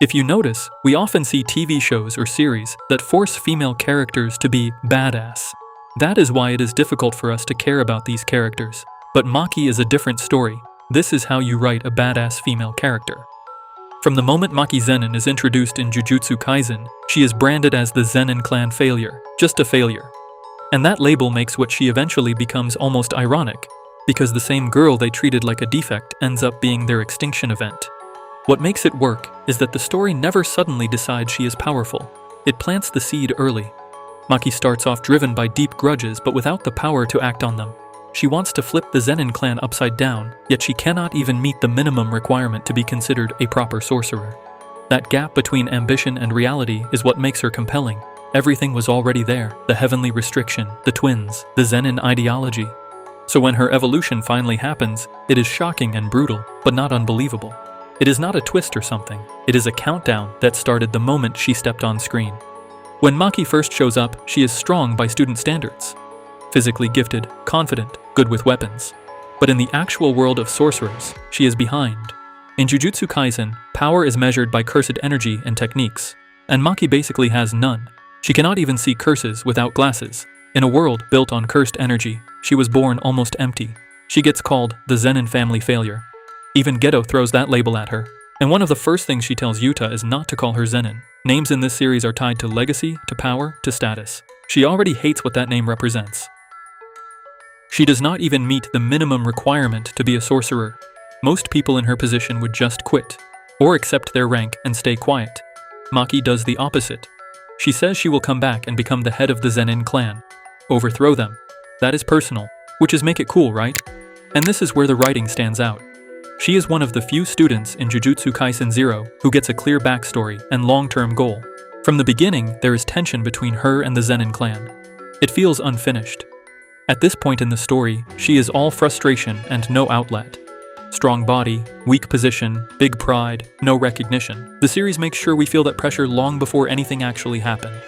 If you notice, we often see TV shows or series that force female characters to be badass. That is why it is difficult for us to care about these characters. But Maki is a different story. This is how you write a badass female character. From the moment Maki Zenin is introduced in Jujutsu Kaisen, she is branded as the Zenin clan failure, just a failure. And that label makes what she eventually becomes almost ironic, because the same girl they treated like a defect ends up being their extinction event. What makes it work is that the story never suddenly decides she is powerful. It plants the seed early. Maki starts off driven by deep grudges but without the power to act on them. She wants to flip the Zenin clan upside down, yet she cannot even meet the minimum requirement to be considered a proper sorcerer. That gap between ambition and reality is what makes her compelling. Everything was already there, the heavenly restriction, the twins, the Zenin ideology. So when her evolution finally happens, it is shocking and brutal, but not unbelievable. It is not a twist or something, it is a countdown that started the moment she stepped on screen. When Maki first shows up, she is strong by student standards. Physically gifted, confident, good with weapons. But in the actual world of sorcerers, she is behind. In Jujutsu Kaisen, power is measured by cursed energy and techniques, and Maki basically has none. She cannot even see curses without glasses. In a world built on cursed energy, she was born almost empty. She gets called the Zenin family failure. Even Geto throws that label at her, and one of the first things she tells Yuta is not to call her Zenin. Names in this series are tied to legacy, to power, to status. She already hates what that name represents. She does not even meet the minimum requirement to be a sorcerer. Most people in her position would just quit, or accept their rank and stay quiet. Maki does the opposite. She says she will come back and become the head of the Zenin clan. Overthrow them. That is personal, which is make it cool, right? And this is where the writing stands out. She is one of the few students in Jujutsu Kaisen 0 who gets a clear backstory and long-term goal. From the beginning, there is tension between her and the Zenin clan. It feels unfinished. At this point in the story, she is all frustration and no outlet. Strong body, weak position, big pride, no recognition. The series makes sure we feel that pressure long before anything actually happened.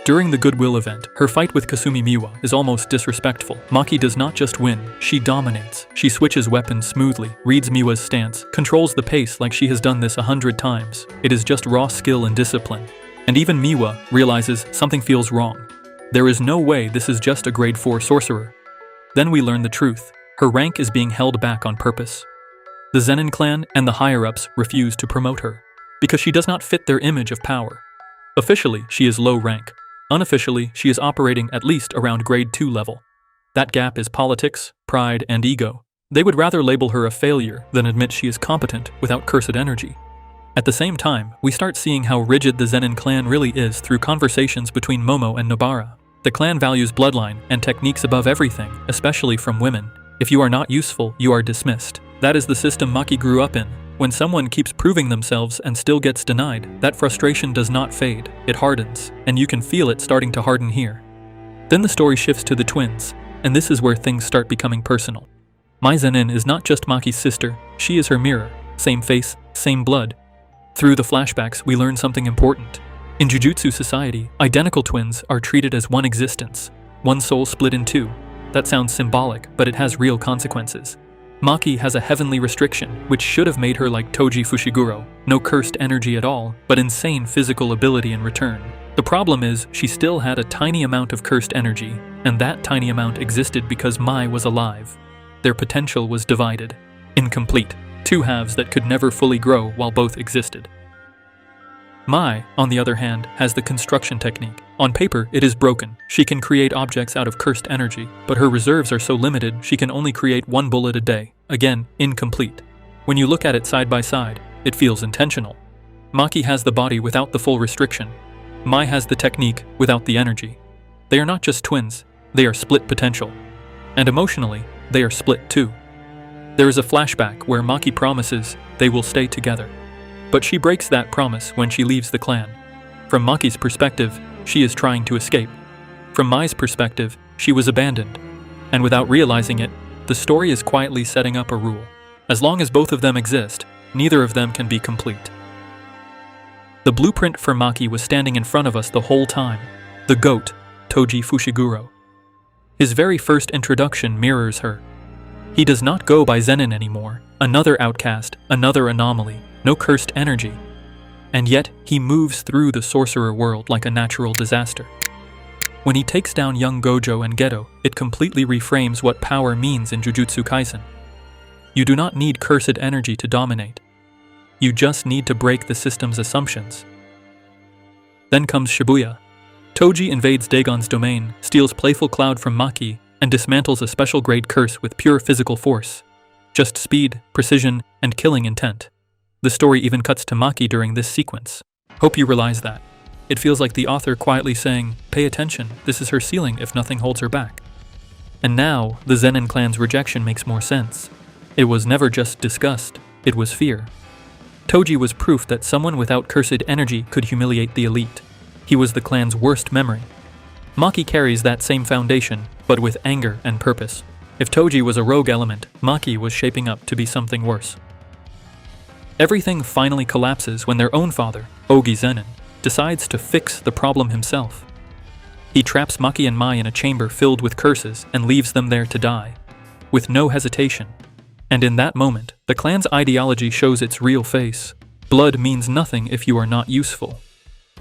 During the Goodwill event, her fight with Kasumi Miwa is almost disrespectful. Maki does not just win, she dominates. She switches weapons smoothly, reads Miwa's stance, controls the pace like she has done this 100 times. It is just raw skill and discipline. And even Miwa realizes something feels wrong. There is no way this is just a grade 4 sorcerer. Then we learn the truth. Her rank is being held back on purpose. The Zenin clan and the higher-ups refuse to promote her, because she does not fit their image of power. Officially, she is low rank. Unofficially, she is operating at least around grade 2 level. That gap is politics, pride, and ego. They would rather label her a failure than admit she is competent without cursed energy. At the same time, we start seeing how rigid the Zenin clan really is through conversations between Momo and Nobara. The clan values bloodline and techniques above everything, especially from women. If you are not useful, you are dismissed. That is the system Maki grew up in. When someone keeps proving themselves and still gets denied, that frustration does not fade, it hardens, and you can feel it starting to harden here. Then the story shifts to the twins, and this is where things start becoming personal. Mai Zenin is not just Maki's sister, she is her mirror, same face, same blood. Through the flashbacks, we learn something important. In Jujutsu society, identical twins are treated as one existence, one soul split in two. That sounds symbolic, but it has real consequences. Maki has a heavenly restriction, which should have made her like Toji Fushiguro, no cursed energy at all, but insane physical ability in return. The problem is, she still had a tiny amount of cursed energy, and that tiny amount existed because Mai was alive. Their potential was divided, incomplete, two halves that could never fully grow while both existed. Mai, on the other hand, has the construction technique. On paper, it is broken. She can create objects out of cursed energy, but her reserves are so limited she can only create 1 bullet a day. Again, incomplete. When you look at it side by side, it feels intentional. Maki has the body without the full restriction. Mai has the technique without the energy. They are not just twins, they are split potential. And emotionally, they are split too. There is a flashback where Maki promises they will stay together. But she breaks that promise when she leaves the clan. From Maki's perspective, she is trying to escape. From Mai's perspective, she was abandoned. And without realizing it, the story is quietly setting up a rule. As long as both of them exist, neither of them can be complete. The blueprint for Maki was standing in front of us the whole time. The GOAT, Toji Fushiguro. His very first introduction mirrors her. He does not go by Zenin anymore. Another outcast, another anomaly, no cursed energy. And yet, he moves through the sorcerer world like a natural disaster. When he takes down young Gojo and Geto, it completely reframes what power means in Jujutsu Kaisen. You do not need cursed energy to dominate. You just need to break the system's assumptions. Then comes Shibuya. Toji invades Dagon's domain, steals Playful Cloud from Maki, and dismantles a special grade curse with pure physical force. Just speed, precision, and killing intent. The story even cuts to Maki during this sequence. Hope you realize that. It feels like the author quietly saying, pay attention, this is her ceiling if nothing holds her back. And now, the Zenin clan's rejection makes more sense. It was never just disgust, it was fear. Toji was proof that someone without cursed energy could humiliate the elite. He was the clan's worst memory. Maki carries that same foundation, but with anger and purpose. If Toji was a rogue element, Maki was shaping up to be something worse. Everything finally collapses when their own father, Maki Zenin, decides to fix the problem himself. He traps Maki and Mai in a chamber filled with curses and leaves them there to die, with no hesitation. And in that moment, the clan's ideology shows its real face. Blood means nothing if you are not useful.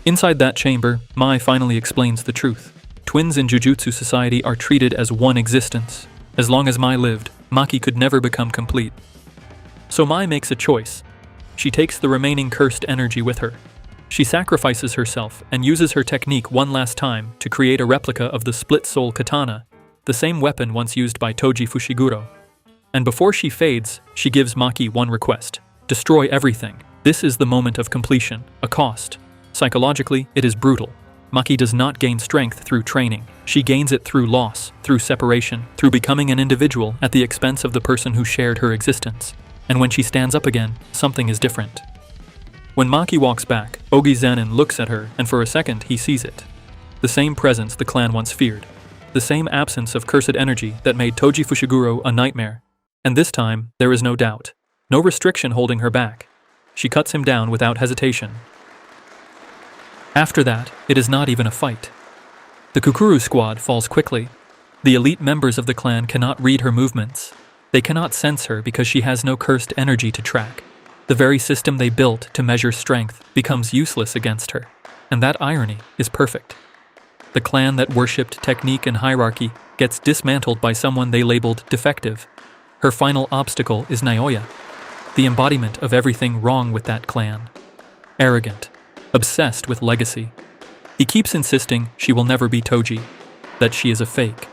Inside that chamber, Mai finally explains the truth. Twins in Jujutsu society are treated as one existence. As long as Mai lived, Maki could never become complete. So Mai makes a choice. She takes the remaining cursed energy with her. She sacrifices herself and uses her technique one last time to create a replica of the split soul katana, the same weapon once used by Toji Fushiguro. And before she fades, she gives Maki one request: destroy everything. This is the moment of completion, a cost. Psychologically, it is brutal. Maki does not gain strength through training. She gains it through loss, through separation, through becoming an individual at the expense of the person who shared her existence. And when she stands up again, something is different. When Maki walks back, Maki Zenin looks at her, and for a second he sees it. The same presence the clan once feared. The same absence of cursed energy that made Toji Fushiguro a nightmare. And this time, there is no doubt. No restriction holding her back. She cuts him down without hesitation. After that, it is not even a fight. The Kukuru squad falls quickly. The elite members of the clan cannot read her movements. They cannot sense her because she has no cursed energy to track. The very system they built to measure strength becomes useless against her. And that irony is perfect. The clan that worshipped technique and hierarchy gets dismantled by someone they labeled defective. Her final obstacle is Naoya, the embodiment of everything wrong with that clan. Arrogant, obsessed with legacy. He keeps insisting she will never be Toji, that she is a fake.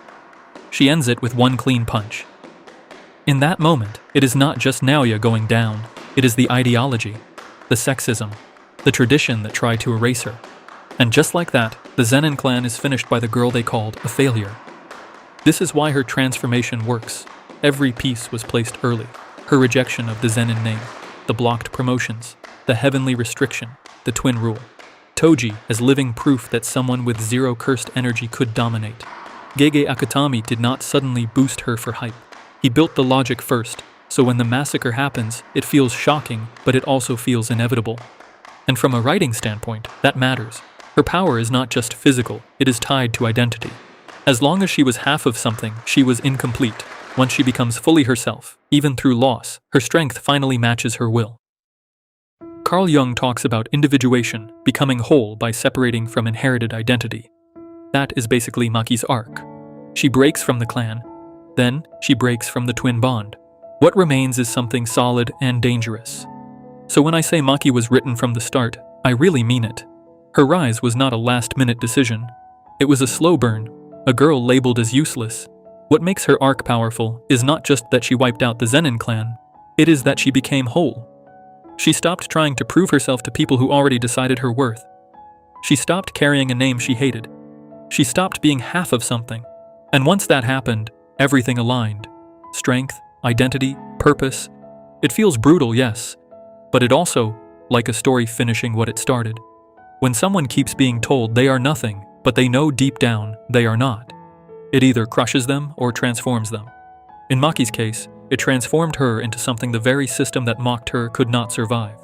She ends it with one clean punch. In that moment, it is not just Naoya going down. It is the ideology, the sexism, the tradition that tried to erase her. And just like that, the Zenin clan is finished by the girl they called a failure. This is why her transformation works. Every piece was placed early. Her rejection of the Zenin name, the blocked promotions, the heavenly restriction, the twin rule. Toji as living proof that someone with zero cursed energy could dominate. Gege Akutami did not suddenly boost her for hype. He built the logic first. So when the massacre happens, it feels shocking, but it also feels inevitable. And from a writing standpoint, that matters. Her power is not just physical, it is tied to identity. As long as she was half of something, she was incomplete. Once she becomes fully herself, even through loss, her strength finally matches her will. Carl Jung talks about individuation, becoming whole by separating from inherited identity. That is basically Maki's arc. She breaks from the clan, then she breaks from the twin bond. What remains is something solid and dangerous. So when I say Maki was written from the start, I really mean it. Her rise was not a last-minute decision. It was a slow burn, a girl labeled as useless. What makes her arc powerful is not just that she wiped out the Zenin clan, it is that she became whole. She stopped trying to prove herself to people who already decided her worth. She stopped carrying a name she hated. She stopped being half of something. And once that happened, everything aligned. Strength, identity, purpose. It feels brutal, yes, but it also, like a story finishing what it started. When someone keeps being told they are nothing, but they know deep down they are not, it either crushes them or transforms them. In Maki's case, it transformed her into something the very system that mocked her could not survive.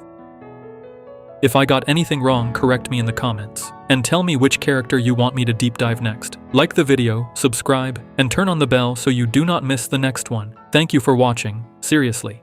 If I got anything wrong, correct me in the comments, and tell me which character you want me to deep dive next. Like the video, subscribe, and turn on the bell so you do not miss the next one. Thank you for watching, seriously.